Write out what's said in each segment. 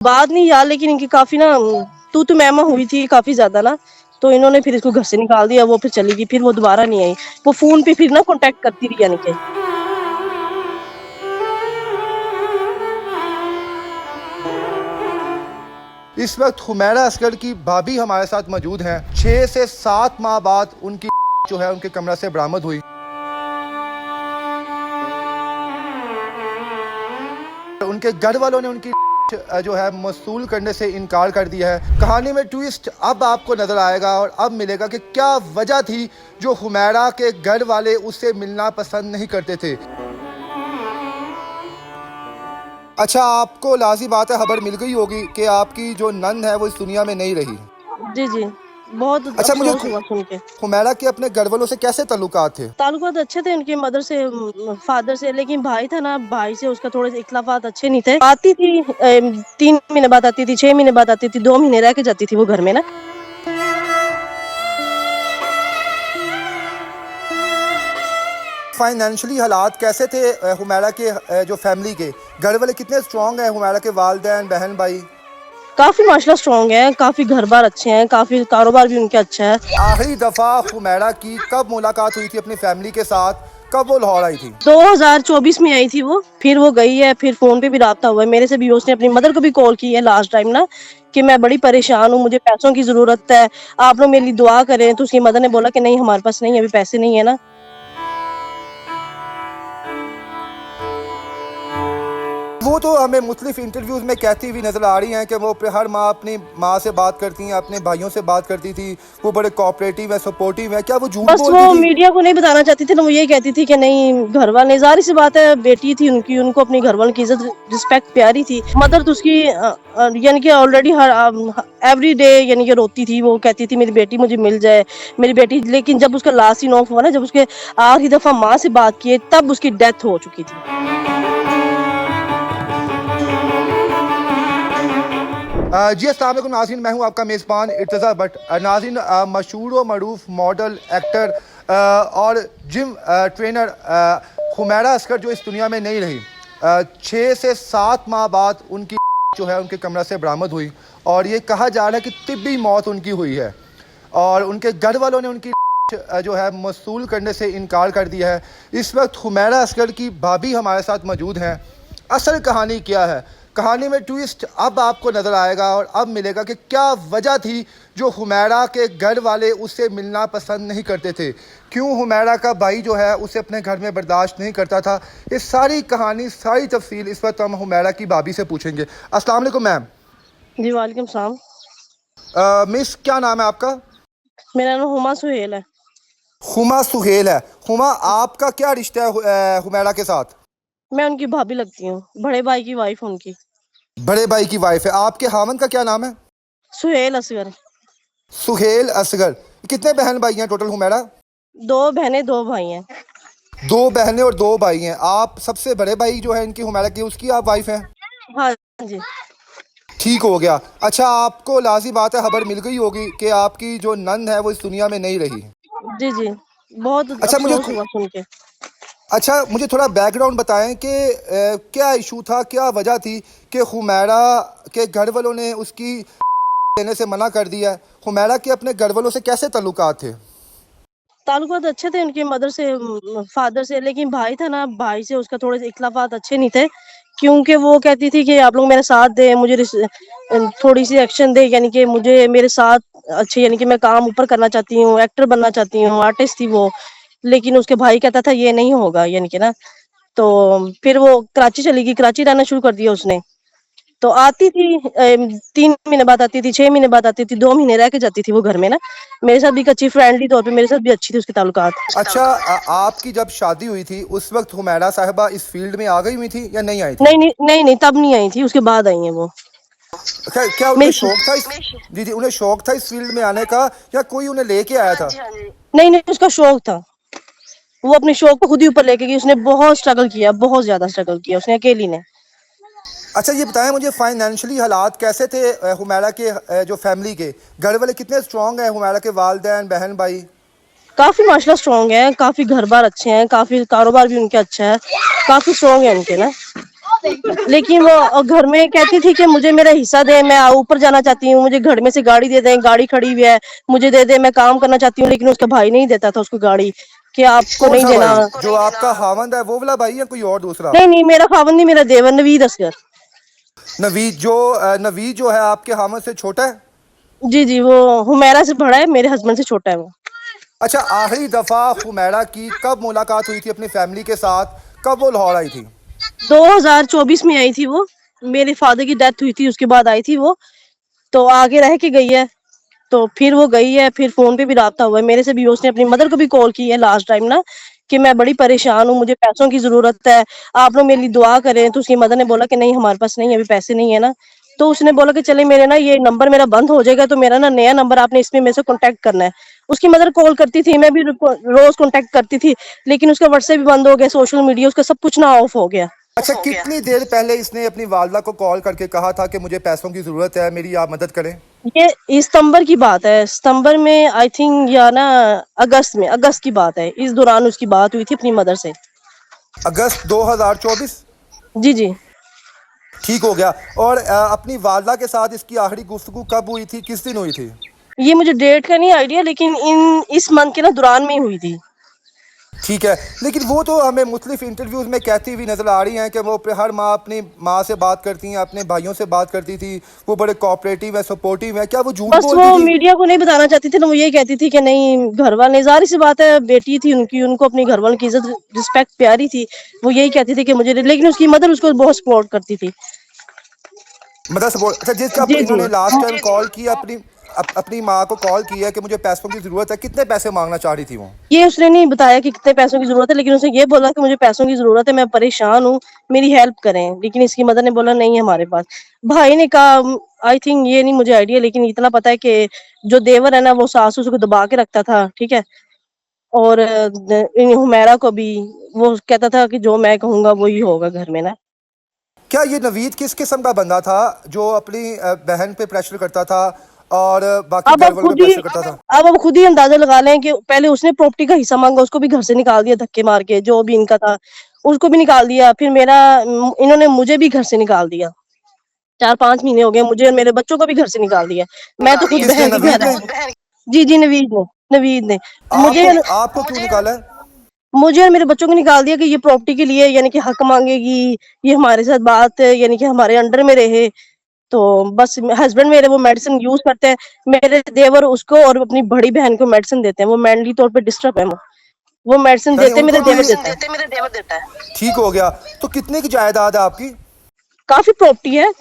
बात नहीं यार, लेकिन इनकी काफी ना तू मैमा हुई थी काफी ज्यादा ना। तो इन्होंने फिर इसको घर से निकाल दिया, वो फिर चली गई, फिर वो दोबारा नहीं आई। वो फोन पे फिर ना कांटेक्ट करती रही यानी कि। इस वक्त हुमैरा असगर की भाभी हमारे साथ मौजूद हैं। 6 से 7 माह बाद उनकी जो है उनके कमरा से बरामद हुई। उनके घर वालों ने उनकी जो है मौसूल करने से इनकार कर दिया है। कहानी में ट्विस्ट अब आपको नजर आएगा और अब मिलेगा कि क्या वजह थी जो हुमैरा के घर वाले उससे मिलना पसंद नहीं करते थे। अच्छा, आपको लाजी बात है, खबर मिल गई होगी कि आपकी जो नंद है वो इस दुनिया में नहीं रही। जी जी, बहुत अच्छा, मुझे अफसोस हुआ सुन के। हुमैरा के अपने घर वालों से कैसे ताल्लुकात थे? ताल्लुकात अच्छे थे उनके मदर से, फादर से, लेकिन भाई था ना, भाई से उसका थोड़े से इख्लाफात अच्छे नहीं थे। आती थी 3 महीने बाद आती थी, 6 महीने बाद आती थी, 2 महीने रह के जाती थी वो घर में ना। फाइनेंशियली हालात कैसे थे हुमैरा के? जो फैमिली के घर वाले कितने स्ट्रॉन्ग हैं? हुमैरा के वालिदैन, बहन, भाई? काफी माशाल्लाह स्ट्रॉन्ग है, काफी घर बार अच्छे हैं, काफी कारोबार भी उनके अच्छा है। आखिरी दफा हुमैरा की कब मुलाकात हुई थी अपनी फैमिली के साथ? कब वो लाहौर आई थी? 2024 में आई थी वो, फिर वो गई है, फिर फोन पे भी राब्ता हुआ है मेरे से भी। उसने अपनी मदर को भी कॉल की है लास्ट टाइम ना, कि मैं बड़ी परेशान हूँ, मुझे पैसों की जरूरत है, आप लोग मेरे लिए दुआ करें। तो उसकी मदर ने बोला कि नहीं, हमारे पास नहीं, अभी पैसे नहीं है ना। वो तो हमें मुख्तलिफ इंटरव्यूज़ में कहती हुई नज़र आ रही हैं कि वो हर माँ अपनी माँ से बात करती हैं, अपने भाइयों से बात करती थी, वो बड़े कोऑपरेटिव है, सपोर्टिव है। क्या वो झूठ बस बोलती वो थी? मीडिया को नहीं बताना चाहती थी ना, वो यही कहती थी कि नहीं, घर वाले, जाहिर सी बात है, बेटी थी उनकी, उनको अपनी घर वालों की इज्जत रिस्पेक्ट प्यारी थी। मदर तो उसकी यानी कि ऑलरेडी हर एवरी डे यानी कि रोती थी। वो कहती थी मेरी बेटी मुझे मिल जाए, मेरी बेटी। लेकिन जब उसका लास्ट सीन ऑफ हुआ ना, जब उसके आखिरी दफा माँ से बात किए, तब उसकी डेथ हो चुकी थी। जी अस्सलाम वालेकुम नाज़रीन, मैं हूं आपका मेज़बान इर्तज़ा भट्ट। नाज़रीन, मशहूर व मरूफ मॉडल, एक्टर और जिम ट्रेनर हुमैरा असगर जो इस दुनिया में नहीं रही, 6 से 7 माह बाद उनकी जो है उनके कमरा से बरामद हुई और ये कहा जा रहा है कि तिब्बी मौत उनकी हुई है और उनके घर वालों ने उनकी जो है मौसूल करने से इनकार कर दिया है। इस वक्त हुमैरा असगर की भाभी हमारे साथ मौजूद हैं। असल कहानी क्या है? कहानी में ट्विस्ट अब आपको नज़र आएगा और अब मिलेगा कि क्या वजह थी जो हुमैरा के घर वाले उससे मिलना पसंद नहीं करते थे। क्यों हुमैरा का भाई जो है उसे अपने घर में बर्दाश्त नहीं करता था। ये सारी कहानी, सारी तफसील इस वक्त हम हुमैरा की भाभी से पूछेंगे। अस्सलाम वालेकुम मैम। जी वालेकुम सलाम। मिस, क्या नाम है आपका? मेरा नाम हुमा सुहेल है। हुमा सुहेल है। हुमा, आपका क्या रिश्ता है हुमैरा के साथ? मैं उनकी भाभी लगती हूँ, बड़े भाई की वाइफ उनकी। बड़े भाई की वाइफ है। आपके हामन का क्या नाम है? सुहेल असगर। सुहेल असगर। कितने बहन भाई हैं टोटल हुमैरा? 2 बहनें 2 भाई हैं। 2 बहनें और 2 भाई हैं। आप सबसे बड़े भाई जो है इनकी हुमैरा की, उसकी आप वाइफ हैं? हाँ जी। ठीक हो गया। अच्छा, आपको लाजी बात है, खबर मिल गई होगी कि आपकी जो नंद है वो इस दुनिया में नहीं रही। जी जी, बहुत अच्छा, अफसोस हुआ सुन के। मुझे थोड़ा बैकग्राउंड बताएं कि क्या इशू था, क्या वजह थी कि हुमैरा के घर वालों ने उसकी देने से मना कर दिया। हुमैरा के अपने घर वालों से कैसे ताल्लुकात थे? ताल्लुकात अच्छे थे उनके मदर से, फादर से, लेकिन भाई था ना, भाई से उसका थोड़े से इख्लाफात अच्छे नहीं थे। क्योंकि वो कहती थी कि आप लोग मेरा साथ दे, मुझे थोड़ी सी एक्शन दे, यानी कि मुझे मेरे साथ अच्छे, यानी कि मैं काम ऊपर करना चाहती हूँ, एक्टर बनना चाहती हूँ, आर्टिस्ट थी वो। लेकिन उसके भाई कहता था ये नहीं होगा, यानी कि ना। तो फिर वो कराची चली गई, कराची रहना शुरू कर दिया उसने। तो आती थी 3 महीने बाद आती थी, 6 महीने बाद आती थी, 2 महीने रह के जाती थी वो घर में ना। मेरे साथ भी अच्छी फ्रेंडली तौर पे मेरे साथ भी अच्छी थी उसकी ताल्लुकात। अच्छा, आपकी जब शादी हुई थी उस वक्त हुमैरा साहिबा इस फील्ड में आ गई हुई थी या नहीं आई थी? नहीं नहीं नहीं नहीं, तब नहीं आई थी, उसके बाद आई है वो। क्या उन्हें मेरी शौक था जी जी, उन्हें शौक था इस फील्ड में आने का या कोई उन्हें लेके आया था? नहीं नहीं, उसका शौक था। वो अपने शौक को खुद ही ऊपर लेके गई। उसने बहुत स्ट्रगल किया, बहुत ज्यादा स्ट्रगल किया उसने, अकेली ने। अच्छा, ये बताएं मुझे, फाइनेंशियली हालात कैसे थे हुमैरा के? जो फैमिली के घर वाले कितने स्ट्रॉन्ग हैं? हुमैरा के वालिदैन, बहन, भाई? काफी माशाल्लाह स्ट्रॉन्ग है, काफी घर बार अच्छे हैं, काफी कारोबार भी उनके अच्छा है, काफी स्ट्रॉन्ग है उनके ना। लेकिन वो घर में कहती थी कि मुझे मेरा हिस्सा दे, मैं ऊपर जाना चाहती हूँ, मुझे घर में से गाड़ी दे दें, गाड़ी खड़ी हुई है, मुझे दे दे, मैं काम करना चाहती हूँ। लेकिन उसका भाई नहीं देता था उसको गाड़ी, कि आपको कौन नहीं सा देना। भाई जो आपका खावंद है, वो वाला भाई या कोई और दूसरा? नहीं नहीं, मेरा खावंद नहीं, मेरा देवर नवीद असगर। नवीद जो है आपके हामद से छोटा है? जी जी, वो हुमैरा से बड़ा है, मेरे हस्बैंड से छोटा है वो। अच्छा, आखिरी दफा हुमैरा की कब मुलाकात हुई थी अपनी फैमिली के साथ, कब वो लाहौर आई थी? 2024 में आई थी वो, मेरे फादर की डेथ हुई थी उसके बाद आई थी वो, तो आगे रह के गई है। तो फिर वो गई है, फिर फोन पे भी राब्ता हुआ है मेरे से भी, उसने अपनी मदर को भी कॉल की है लास्ट टाइम ना, कि मैं बड़ी परेशान हूँ, मुझे पैसों की जरूरत है, आप लोग मेरे लिए दुआ करें। तो उसकी मदर ने बोला कि नहीं हमारे पास नहीं, अभी पैसे नहीं है ना। तो उसने बोला कि चले मेरे ना ये नंबर मेरा बंद हो जाएगा, तो मेरा ना नया नंबर आपने इसमें मेरे से कांटेक्ट करना है। उसकी मदर कॉल करती थी, मैं भी रोज कांटेक्ट करती थी, लेकिन उसका व्हाट्सएप भी बंद हो गया, सोशल मीडिया उसका सब कुछ ना ऑफ हो गया। अच्छा, कितनी देर पहले इसने अपनी वालदा को कॉल करके कहा था कि मुझे पैसों की ज़रूरत है, मेरी आप मदद करें? ये सितंबर की बात है, सितंबर में आई थिंक, या ना अगस्त की बात है, इस दौरान उसकी बात हुई थी अपनी मदर से। अगस्त 2024? जी जी। ठीक हो गया। और अपनी वालदा के साथ इसकी आखिरी गुफ्तगू कब हुई थी, किस दिन हुई थी? ये मुझे डेट का नहीं आइडिया, लेकिन इस मंथ के ना दौरान में ही हुई थी। ठीक है, लेकिन वो तो हमें मुख्तलिफ इंटरव्यूज़ में कहती हुई नज़र आ रही हैं कि वो हर माँ अपनी माँ से बात करती हैं, अपने भाइयों से बात करती थी, वो बड़े कोऑपरेटिव है, सपोर्टिव है। क्या वो झूठ बस वो बोलती थी? मीडिया को नहीं बताना चाहती थी ना, वो ये कहती थी कि नहीं, घर वाले, जाहिर सी बात है, बेटी थी उनकी, उनको अपनी घर वालों की इज्जत रिस्पेक्ट प्यारी थी, वो यही कहती थी कि मुझे, लेकिन उसकी मदर उसको बहुत सपोर्ट करती थी। मतलब सपोर्ट। अच्छा, जब जी जी। इन्होंने लास्ट टाइम कॉल की अपनी माँ को कॉल किया कि मुझे पैसों की ज़रूरत है, कितने पैसे मांगना चाह रही थी वो? ये उसने नहीं बताया कि कितने पैसों की जरूरत है, लेकिन उसने ये बोला कि मुझे पैसों की जरूरत है, मैं परेशान हूँ, मेरी हेल्प करें। लेकिन इसकी मदर ने बोला नहीं है हमारे पास। भाई ने कहा, आई थिंक, ये नहीं मुझे आइडिया, लेकिन इतना पता है कि जो देवर है ना, वो सास उसको दबा के रखता था, ठीक है। और इन हुमैरा को भी वो कहता था कि जो मैं कहूंगा वही होगा घर में ना। क्या ये नवीद किस किस्म का बंदा था जो अपनी बहन पे प्रेशर करता था और बाकी अब घर आप वालों पे खुद ही प्रेशर करता था? अब आप खुद ही अंदाजा लगा लें कि पहले उसने प्रॉपर्टी का हिस्सा मांगा, उसको भी घर से निकाल दिया धक्के मार के, जो भी इनका था उसको भी निकाल दिया। फिर इन्होंने मुझे भी घर से निकाल दिया। 4-5 महीने हो गए, मुझे और मेरे बच्चों को भी घर से निकाल दिया। मैं तो खुद किसने, बहन की नवीद तरह ने? हूँ। जी जी, नवीद ने मुझे आपको आपको क्यों निकाला है? मुझे और मेरे बच्चों को निकाल दिया कि ये प्रॉपर्टी के लिए, यानी कि हक मांगेगी, ये हमारे साथ बात, यानी कि हमारे अंडर में रहे। तो बस हस्बैंड मेरे वो मेडिसिन यूज करते हैं, मेरे देवर उसको और अपनी बड़ी बहन को मेडिसिन देते हैं, वो मेंटली तौर पे डिस्टर्ब है। वो मेडिसिन यानी देते उनको मेरे भी देवर देता है। ठीक हो गया। तो कितने की जायदाद है आपकी? काफी प्रॉपर्टी है,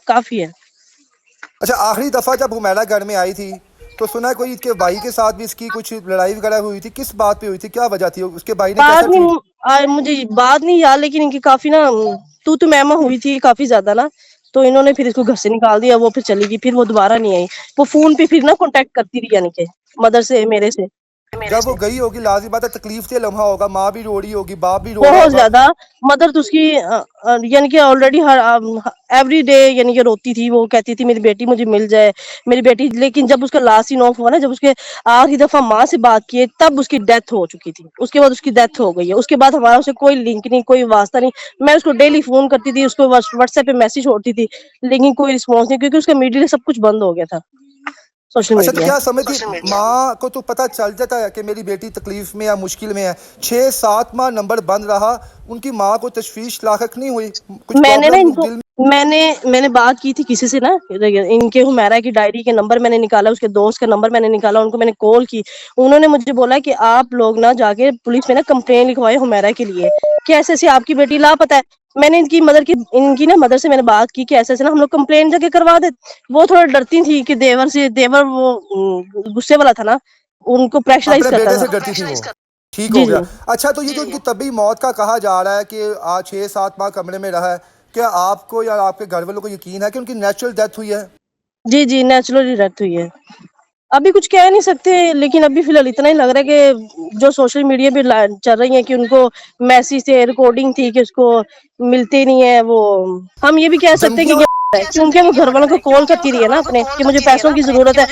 काफी है। अच्छा, आखिरी दफा जब हुमैरा घर में आई थी तो सुना है कोई इसके भाई के साथ भी इसकी कुछ लड़ाई वगैरह हुई थी, किस बात पे हुई थी, क्या वजह थी, उसके भाई ने बाद कैसा ट्रीट? में मुझे बात नहीं याद, लेकिन इनकी काफी ना तू मैमा हुई थी काफी ज्यादा ना। तो इन्होंने फिर इसको घर से निकाल दिया, वो फिर चली गई, फिर वो दोबारा नहीं आई। वो फोन पे फिर ना कांटेक्ट करती रही, यानी कि मदर से, मेरे से। जब वो गई होगी लाजी बात है तकलीफ से लम्हा होगा, माँ भी रो रही होगी, बाप भी रो रहा बहुत होगा। ज्यादा। मदर तो उसकी यानी कि ऑलरेडी हर एवरी डे यानी कि रोती थी, वो कहती थी मेरी बेटी मुझे मिल जाए, मेरी बेटी। लेकिन जब उसका लास्ट सीन ऑफ हुआ ना, जब उसके आखिरी दफा माँ से बात की, तब उसकी डेथ हो चुकी थी। उसके बाद उसकी डेथ हो गई है, उसके बाद हमारा उससे कोई लिंक नहीं, कोई वास्ता नहीं। मैं उसको डेली फोन करती थी, उसको व्हाट्सएप पे मैसेज छोड़ती थी, लेकिन कोई रिस्पॉन्स नहीं, क्योंकि उसका मीडिया सब कुछ बंद हो गया था, सोशल अच्छा, तो मीडिया। क्या समझती माँ को तो पता चल जाता है कि मेरी बेटी तकलीफ में या मुश्किल में है, 6-7 माह नंबर बंद रहा, उनकी माँ को तशवीश लाहक नहीं हुई, कुछ मैंने ना प्रॉब्लम इनको दिल में? मैंने बात की थी किसी से ना, इनके हुमैरा की डायरी के नंबर मैंने निकाला, उसके दोस्त का नंबर मैंने निकाला, उनको मैंने कॉल की। उन्होंने मुझे बोला कि आप लोग ना जाके पुलिस में ना कंप्लेन लिखवाए हुमैरा के लिए, कि ऐसे ऐसे आपकी बेटी लापता है। मैंने इनकी ना मदर से मैंने बात की कि ऐसे ऐसे ना हम लोग कंप्लेन जाके करवा दे। वो थोड़ा डरती थी कि देवर वो गुस्से वाला था ना, उनको प्रेशराइज अपने करता बेटे से था। डरती थी वो? ठीक हो जी जी। गया। अच्छा, तो ये जो उनकी तबी मौत का कहा जा रहा है कि आज 6-7 माह कमरे में रहा है, क्या आपको या आपके घर वालों को यकीन है कि उनकी नेचुरल डेथ हुई है? जी जी, नेचुरली डेथ हुई है। अभी कुछ कह नहीं सकते, लेकिन अभी फिलहाल इतना ही लग रहा है कि जो सोशल मीडिया पे चल रही है कि उनको मैसेज से रिकॉर्डिंग थी कि उसको मिलते नहीं है वो। हम ये भी कह सकते हैं धमकियां? कि क्योंकि वो घर वालों को कॉल करती रही है ना अपने, कि मुझे पैसों की जरूरत है।